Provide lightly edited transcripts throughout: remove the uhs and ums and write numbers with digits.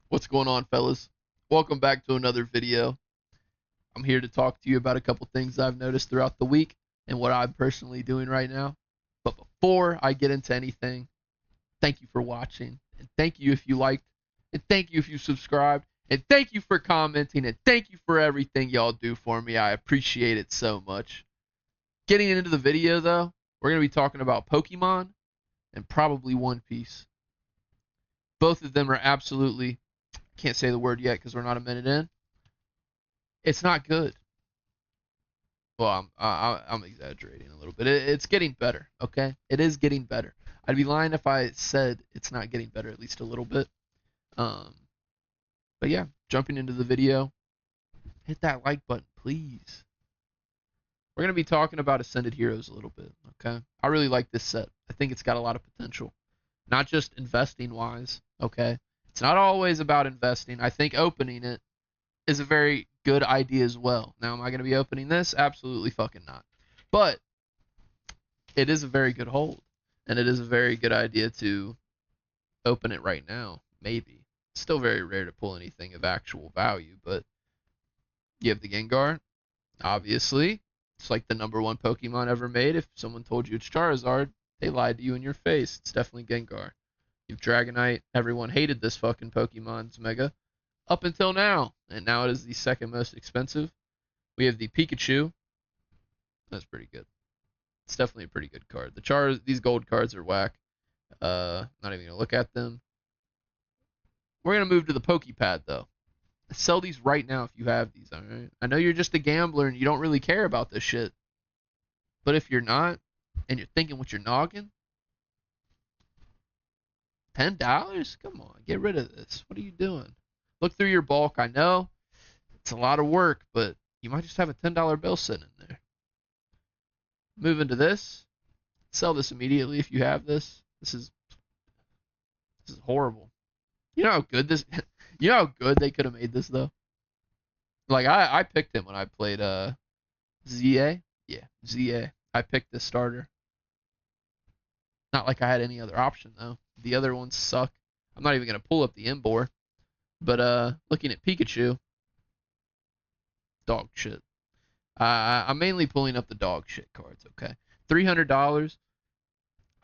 What's going on, fellas? Welcome back to another video. I'm here to talk to you about a couple things I've noticed throughout the week and what I'm personally doing right now. But before I get into anything, thank you for watching, and thank you if you liked, and thank you if you subscribed, and thank you for commenting, and thank you for everything y'all do for me. I appreciate it so much. Getting into the video, though, we're going to be talking about Pokemon and probably One Piece. Both of them are absolutely, can't say the word yet because we're not a minute in. It's not good. Well, I'm exaggerating a little bit. It's getting better, okay? It is getting better. I'd be lying if I said it's not getting better at least a little bit. Um, but yeah, jumping into the video, hit that like button, please. We're gonna be talking about Ascended Heroes a little bit, okay? I really like this set. I think it's got a lot of potential, not just investing wise, okay? It's not always about investing. I think opening it is a very good idea as well. Now, am I going to be opening this? Absolutely fucking not. But it is a very good hold, and it is a very good idea to open it right now. Maybe. It's still very rare to pull anything of actual value, but you have the Gengar. Obviously, it's like the number one Pokemon ever made. If someone told you it's Charizard, they lied to you in your face. It's definitely Gengar. You have Dragonite. Everyone hated this fucking Pokemon's Mega up until now, and now it is the second most expensive. We have the Pikachu. That's pretty good. It's definitely a pretty good card. These gold cards are whack. Not even gonna look at them. We're gonna move to the Pokepad though. Sell these right now if you have these. All right. I know you're just a gambler and you don't really care about this shit, but if you're not and you're thinking with your noggin, $10? Come on, get rid of this. What are you doing? Look through your bulk. I know it's a lot of work, but you might just have a $10 bill sitting in there. Move into this. Sell this immediately if you have this. This is horrible. You know how good this you know how good they could have made this though? Like I picked him when I played ZA. Yeah, ZA. I picked this starter. Not like I had any other option though. The other ones suck. I'm not even gonna pull up the Embor. But looking at Pikachu, dog shit. I'm mainly pulling up the dog shit cards, okay? $300.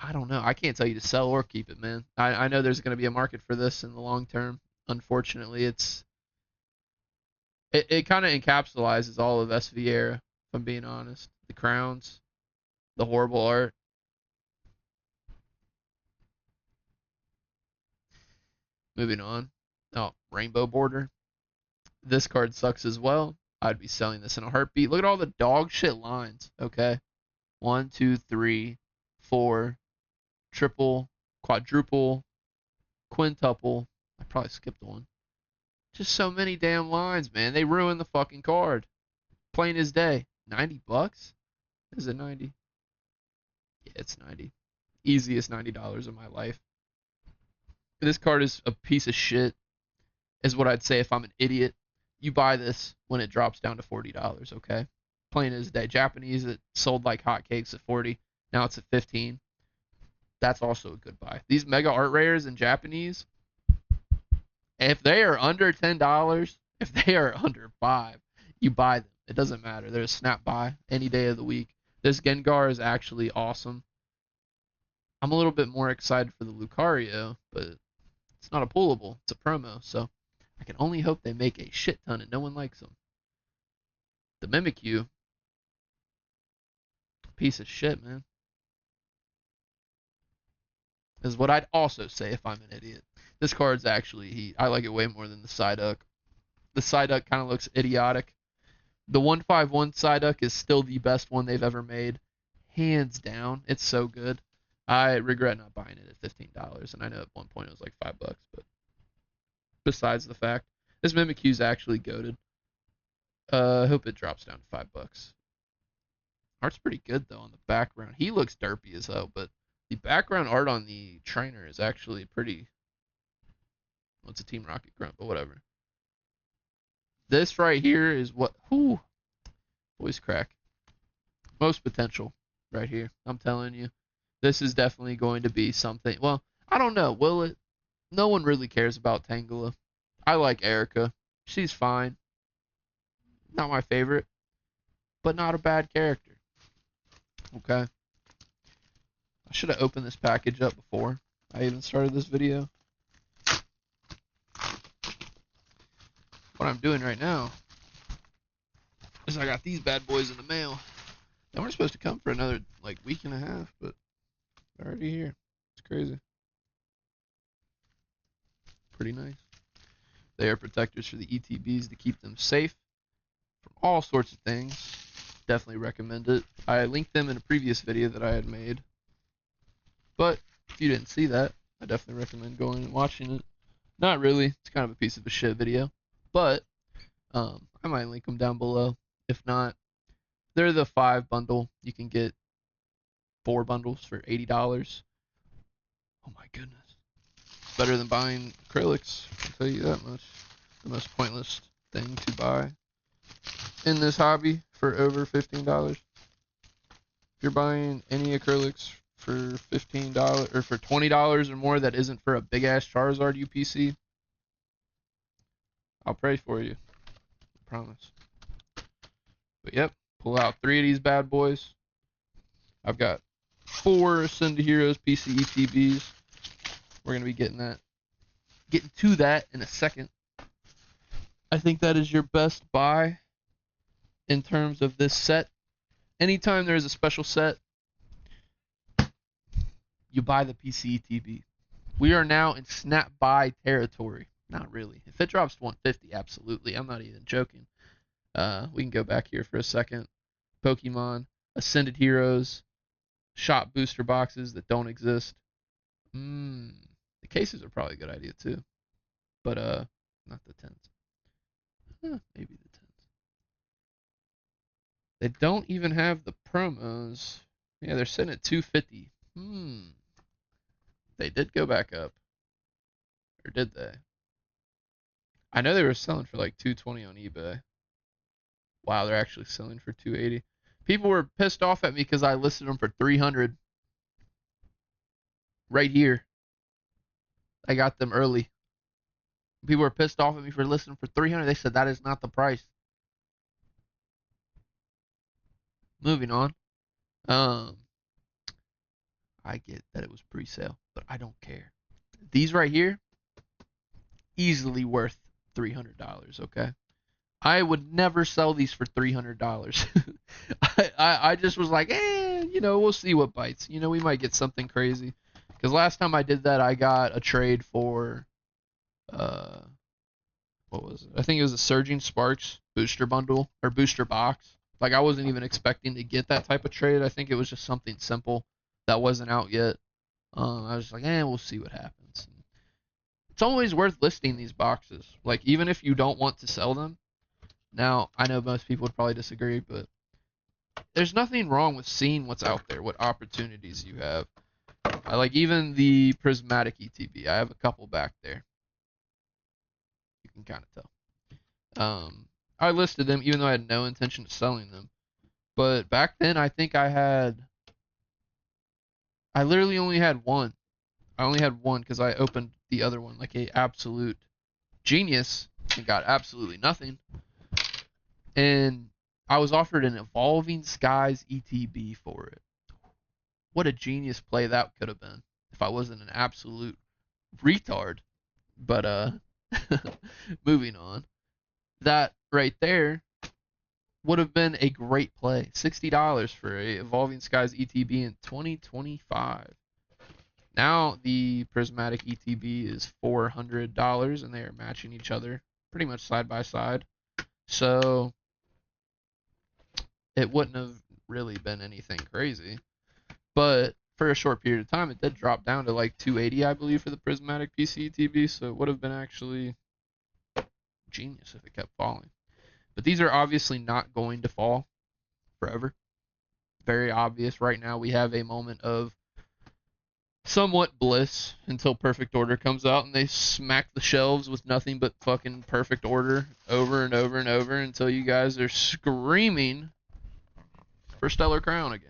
I don't know. I can't tell you to sell or keep it, man. I know there's going to be a market for this in the long term. Unfortunately, it kind of encapsulates all of SV era, if I'm being honest. The crowns, the horrible art. Moving on. Oh, rainbow border. This card sucks as well. I'd be selling this in a heartbeat. Look at all the dog shit lines, okay? One, two, three, four, triple, quadruple, quintuple. I probably skipped one. Just so many damn lines, man. They ruined the fucking card. Plain as day. $90? Is it 90? Yeah, it's 90. Easiest $90 of my life. This card is a piece of shit, is what I'd say if I'm an idiot. You buy this when it drops down to $40, okay? Plain as day. Japanese, it sold like hotcakes at 40. Now it's at 15. That's also a good buy. These mega art rares in Japanese, if they are under $10, if they are under 5, you buy them. It doesn't matter. They're a snap buy any day of the week. This Gengar is actually awesome. I'm a little bit more excited for the Lucario, but it's not a pullable. It's a promo, so I can only hope they make a shit ton and no one likes them. The Mimikyu, piece of shit, man, is what I'd also say if I'm an idiot. This card's actually heat. I like it way more than the Psyduck. The Psyduck kind of looks idiotic. The 151 Psyduck is still the best one they've ever made. Hands down. It's so good. I regret not buying it at $15, and I know at one point it was like $5, but besides the fact, this Mimikyu's actually goated. I hope it drops down to $5. Art's pretty good though on the background. He looks derpy as hell, but the background art on the trainer is actually pretty. Well, it's a Team Rocket grunt, but whatever. This right here is what. Whoo, voice crack. Most potential right here. I'm telling you, this is definitely going to be something. Well, I don't know. Will it? No one really cares about Tangela. I like Erica. She's fine. Not my favorite, but not a bad character. Okay. I should have opened this package up before I even started this video. What I'm doing right now is I got these bad boys in the mail. They weren't supposed to come for another like week and a half, but they're already here. It's crazy. Pretty nice. They are protectors for the ETBs to keep them safe from all sorts of things. Definitely recommend it. I linked them in a previous video that I had made. But if you didn't see that, I definitely recommend going and watching it. Not really. It's kind of a piece of a shit video. But I might link them down below. If not, they're the 5 bundle. You can get 4 bundles for $80. Oh my goodness. It's better than buying acrylics, I'll tell you that much. The most pointless thing to buy in this hobby for over $15. If you're buying any acrylics for $15 or for $20 or more that isn't for a big ass Charizard UPC, I'll pray for you. I promise. But yep, pull out 3 of these bad boys. I've got 4 Ascended Heroes PC ETBs. We're gonna be getting to that in a second. I think that is your best buy in terms of this set. Anytime there's a special set, you buy the PC ETB. We are now in snap buy territory. Not really. If it drops to 150, absolutely. I'm not even joking. We can go back here for a second. Pokemon, Ascended Heroes, shop booster boxes that don't exist. The cases are probably a good idea too. But not the 10s. Maybe the 10s. They don't even have the promos. Yeah, they're sitting at 250. They did go back up. Or did they? I know they were selling for like 220 on eBay. Wow, they're actually selling for 280. People were pissed off at me because I listed them for 300. Right here. I got them early. People were pissed off at me for listing them for 300. They said that is not the price. Moving on. I get that it was pre-sale, but I don't care. These right here, easily worth $300, okay? I would never sell these for $300. I just was like, we'll see what bites. We might get something crazy. Because last time I did that, I got a trade for, what was it? I think it was a Surging Sparks booster bundle, or booster box. Like, I wasn't even expecting to get that type of trade. I think it was just something simple that wasn't out yet. I was like, we'll see what happens. It's always worth listing these boxes. Like, even if you don't want to sell them. Now, I know most people would probably disagree, but there's nothing wrong with seeing what's out there, what opportunities you have. I like even the prismatic ETB. I have a couple back there. You can kind of tell. I listed them even though I had no intention of selling them. But back then, I think I literally only had one. I only had one because I opened the other one like a absolute genius and got absolutely nothing. And I was offered an Evolving Skies ETB for it. What a genius play that could have been if I wasn't an absolute retard. But moving on. That right there would have been a great play. $60 for a Evolving Skies ETB in 2025. Now the Prismatic ETB is $400 and they are matching each other pretty much side by side. So it wouldn't have really been anything crazy. But for a short period of time, it did drop down to like 280, I believe, for the Prismatic PC ETB. So it would have been actually genius if it kept falling. But these are obviously not going to fall forever. Very obvious. Right now, we have a moment of somewhat bliss until Perfect Order comes out and they smack the shelves with nothing but fucking Perfect Order over and over and over until you guys are screaming for Stellar Crown again.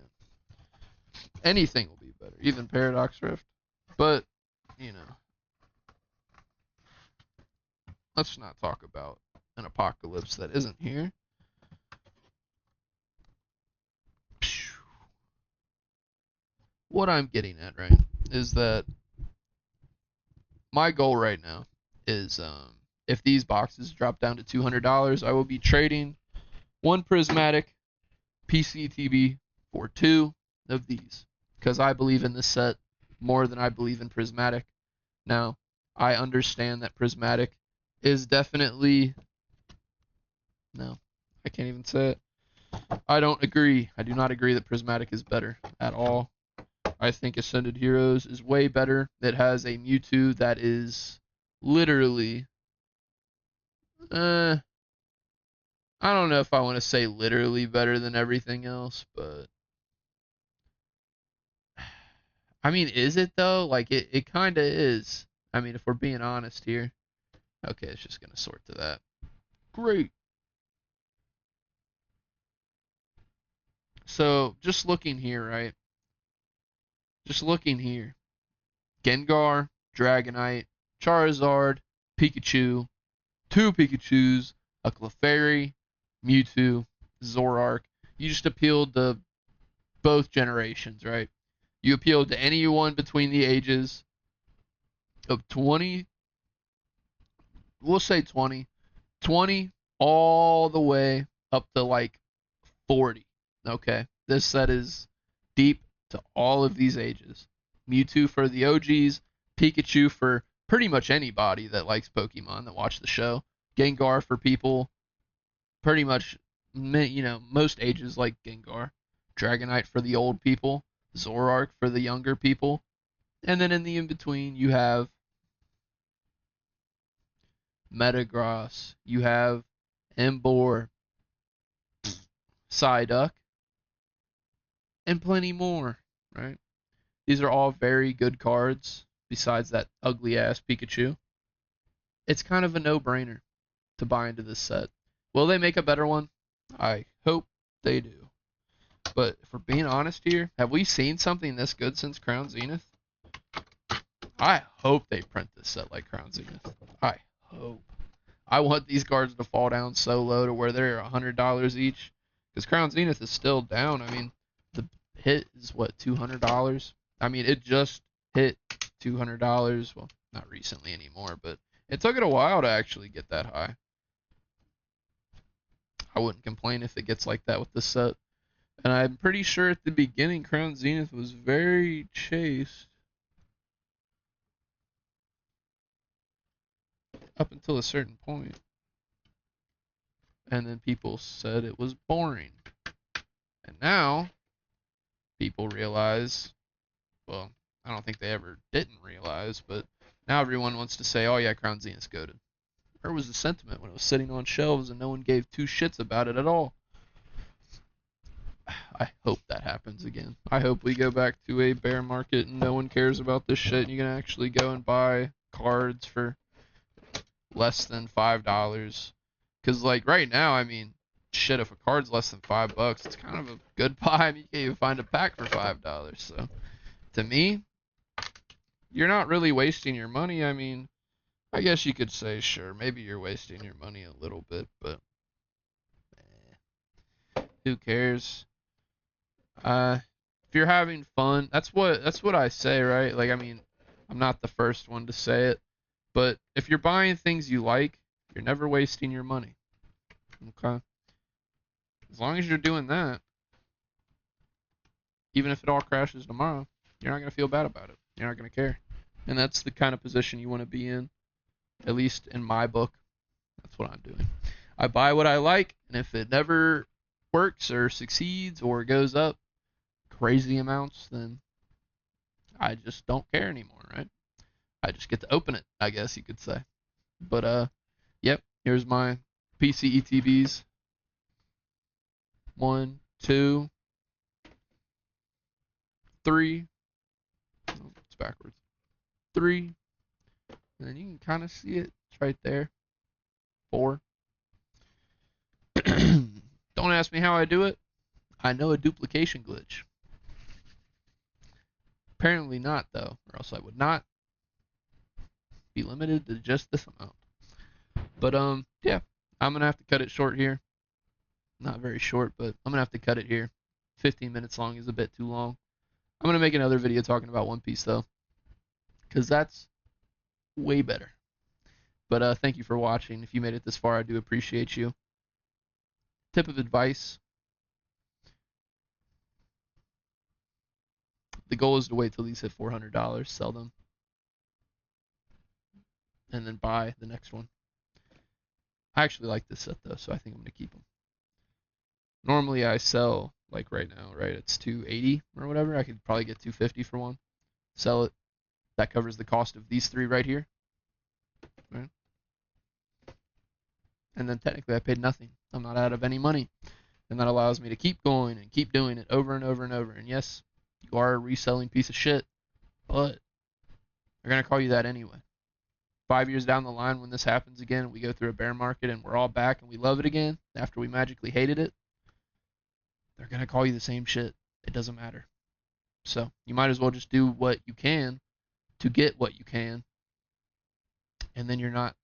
Anything will be better, even Paradox Rift. But, let's not talk about an apocalypse that isn't here. What I'm getting at, right, is that my goal right now is if these boxes drop down to $200, I will be trading one prismatic PCTB for two of these because I believe in this set more than I believe in prismatic. Now, I understand that prismatic is definitely no, I can't even say it. I don't agree. I do not agree that prismatic is better at all. I think Ascended Heroes is way better. It has a Mewtwo that is literally I don't know if I want to say literally better than everything else, but I mean, is it though? Like it kind of is. I mean, if we're being honest here. Okay, it's just going to sort to that. Great. So, just looking here, right? Just looking here. Gengar, Dragonite, Charizard, Pikachu, two Pikachus, a Clefairy, Mewtwo, Zoroark. You just appealed to both generations, right? You appealed to anyone between the ages of 20, we'll say 20, 20 all the way up to like 40. Okay, this set is deep to all of these ages. Mewtwo for the OGs, Pikachu for pretty much anybody that likes Pokemon that watch the show, Gengar for people pretty much, most ages like Gengar, Dragonite for the old people, Zoroark for the younger people, and then in the in-between you have Metagross, you have Emboar, Psyduck, and plenty more, right? These are all very good cards, besides that ugly-ass Pikachu. It's kind of a no-brainer to buy into this set. Will they make a better one? I hope they do. But if we're being honest here, have we seen something this good since Crown Zenith? I hope they print this set like Crown Zenith. I hope. I want these cards to fall down so low to where they're $100 each. Because Crown Zenith is still down. I mean, the hit is what, $200? I mean, it just hit $200. Well, not recently anymore, but it took it a while to actually get that high. I wouldn't complain if it gets like that with this set. And I'm pretty sure at the beginning, Crown Zenith was very chaste. Up until a certain point. And then people said it was boring. And now, people realize, well, I don't think they ever didn't realize, but now everyone wants to say, oh yeah, Crown Zenith's goated. Where was the sentiment when it was sitting on shelves and no one gave two shits about it at all? I hope that happens again. I hope we go back to a bear market and no one cares about this shit and you can actually go and buy cards for less than $5. Because, like, right now, I mean, shit, if a card's less than $5, it's kind of a good buy. I mean, you can't even find a pack for $5. So, to me, you're not really wasting your money. I mean, I guess you could say, sure, maybe you're wasting your money a little bit, but who cares? If you're having fun, that's what I say, right? Like, I mean, I'm not the first one to say it, but if you're buying things you like, you're never wasting your money. Okay? As long as you're doing that, even if it all crashes tomorrow, you're not going to feel bad about it. You're not going to care. And that's the kind of position you want to be in, at least in my book. That's what I'm doing. I buy what I like, and if it never works or succeeds or goes up crazy amounts, then I just don't care anymore, right? I just get to open it, I guess you could say. But, yep, here's my PCETBs. 1, 2, 3. Oh, it's backwards. 3. And then you can kind of see it. It's right there. 4. Don't ask me how I do it. I know a duplication glitch. Apparently not, though, or else I would not be limited to just this amount. But yeah, I'm gonna have to cut it short here. Not very short, but I'm gonna have to cut it here. 15 minutes long is a bit too long. I'm gonna make another video talking about One Piece though, because that's way better. But thank you for watching. If you made it this far, I do appreciate you. Tip of advice: the goal is to wait till these hit $400, sell them, and then buy the next one. I actually like this set though, so I think I'm gonna keep them. Normally I sell like right now, right? It's 280 or whatever. I could probably get 250 for one. Sell it. That covers the cost of these three right here. Right? And then technically I paid nothing. I'm not out of any money. And that allows me to keep going and keep doing it over and over and over. And yes, you are a reselling piece of shit, but they're going to call you that anyway. 5 years down the line when this happens again, we go through a bear market and we're all back and we love it again after we magically hated it, they're going to call you the same shit. It doesn't matter. So you might as well just do what you can to get what you can, and then you're not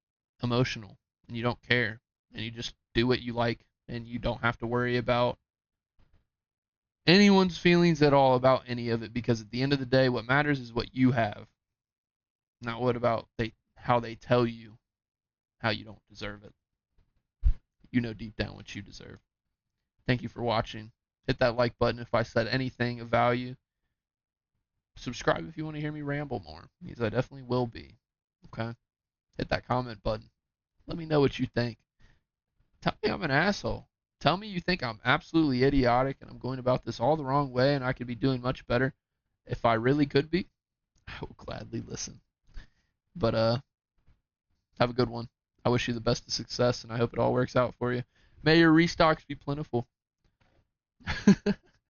emotional and you don't care and you just do what you like and you don't have to worry about anyone's feelings at all about any of it, because at the end of the day what matters is what you have, not what about how they tell you how you don't deserve it. You know deep down what you deserve. Thank you for watching. Hit that like button if I said anything of value. Subscribe if you want to hear me ramble more, because I definitely will be. Okay? Hit that comment button. Let me know what you think. Tell me I'm an asshole. Tell me you think I'm absolutely idiotic and I'm going about this all the wrong way and I could be doing much better. If I really could be, I will gladly listen. But have a good one. I wish you the best of success and I hope it all works out for you. May your restocks be plentiful.